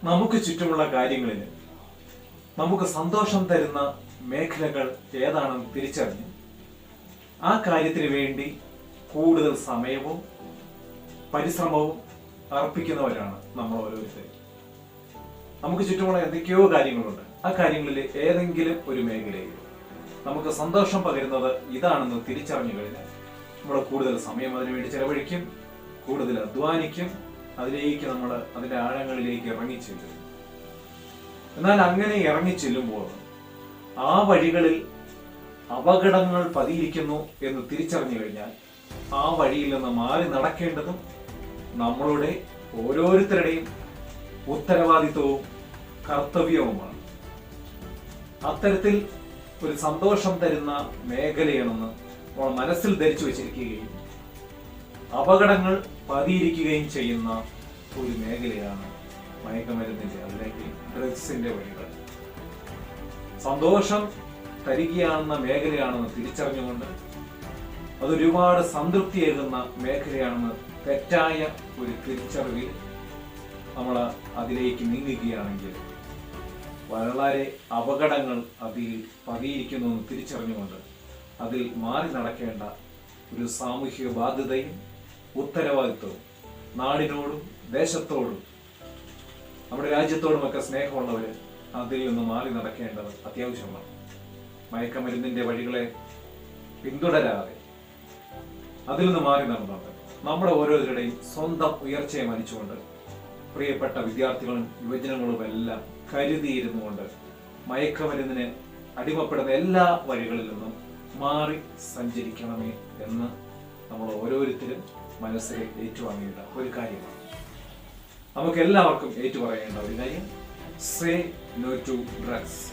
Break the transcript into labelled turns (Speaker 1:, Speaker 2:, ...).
Speaker 1: നമുക്ക് ചുറ്റുമുള്ള കാര്യങ്ങളിൽ നമുക്ക് സന്തോഷം തരുന്ന മേഖലകൾ ഏതാണെന്ന് തിരിച്ചറിഞ്ഞ് ആ കാര്യത്തിന് വേണ്ടി കൂടുതൽ സമയവും പരിശ്രമവും അർപ്പിക്കുന്നവരാണ് നമ്മൾ ഓരോരുത്തരും. നമുക്ക് ചുറ്റുമുള്ള എന്തൊക്കെയോ കാര്യങ്ങളുണ്ട്. ആ കാര്യങ്ങളിൽ ഏതെങ്കിലും ഒരു മേഖലയിൽ നമുക്ക് സന്തോഷം പകരുന്നത് ഇതാണെന്ന് തിരിച്ചറിഞ്ഞു കഴിഞ്ഞാൽ നമ്മൾ കൂടുതൽ സമയം അതിനുവേണ്ടി ചെലവഴിക്കും, കൂടുതൽ അധ്വാനിക്കും, അതിലേക്ക് നമ്മൾ അതിന്റെ ആഴങ്ങളിലേക്ക് ഇറങ്ങിച്ചെല്ലും. എന്നാൽ അങ്ങനെ ഇറങ്ങിച്ചെല്ലുമ്പോൾ ആ വഴികളിൽ അപകടങ്ങൾ പതിയിരിക്കുന്നു എന്ന് തിരിച്ചറിഞ്ഞു കഴിഞ്ഞാൽ ആ വഴിയിൽ നിന്ന് മാറി നടക്കേണ്ടതും നമ്മളുടെ ഓരോരുത്തരുടെയും ഉത്തരവാദിത്വവും കർത്തവ്യവുമാണ്. അത്തരത്തിൽ ഒരു സന്തോഷം തരുന്ന മേഖലയാണെന്ന് നമ്മൾ മനസ്സിൽ ധരിച്ചു വച്ചിരിക്കുകയും അപകടങ്ങൾ പതിയിരിക്കുകയും ചെയ്യുന്ന ഒരു മേഖലയാണ് മയക്കുമരുന്നിന്റെ അല്ലെങ്കിൽ ഡ്രഗ്സിന്റെ വഴികൾ. സന്തോഷം തരികയാണെന്ന മേഖലയാണെന്ന് തിരിച്ചറിഞ്ഞുകൊണ്ട് അതൊരുപാട് സംതൃപ്തിയേകുന്ന മേഖലയാണെന്ന് തെറ്റായ ഒരു തിരിച്ചറിവിൽ നമ്മൾ അതിലേക്ക് നീങ്ങുകയാണെങ്കിൽ വളരെ അപകടങ്ങൾ അതിൽ പതിയിരിക്കുന്നു എന്ന് തിരിച്ചറിഞ്ഞുകൊണ്ട് അതിൽ മാറി നടക്കേണ്ട ഒരു സാമൂഹിക ബാധ്യതയും ഉത്തരവാദിത്വവും നാടിനോടും ദേശത്തോടും നമ്മുടെ രാജ്യത്തോടുമൊക്കെ സ്നേഹമുള്ളവർ അതിൽ നിന്ന് മാറി നടക്കേണ്ടത് അത്യാവശ്യമാണ്. മയക്കമരുന്നിന്റെ വഴികളെ പിന്തുടരാതെ അതിൽ നിന്ന് മാറി നടന്നത് നമ്മുടെ ഓരോരുത്തരുടെയും സ്വന്തം ഉയർച്ചയെ മാനിച്ചുകൊണ്ട് പ്രിയപ്പെട്ട വിദ്യാർത്ഥികളും യുവജനങ്ങളും എല്ലാം കരുതിയിരുന്നുകൊണ്ട് മയക്കമരുന്നിന് അടിമപ്പെടുന്ന എല്ലാ വഴികളിൽ നിന്നും മാറി സഞ്ചരിക്കണമേ എന്ന് നമ്മൾ ഓരോരുത്തരും മനസ്സിൽ ഏറ്റുവാങ്ങേണ്ട ഒരു കാര്യമാണ്. നമുക്ക് എല്ലാവർക്കും ഏറ്റുപറയേണ്ട ഒരു കാര്യം, സേ നോ ടു ഡ്രഗ്സ്.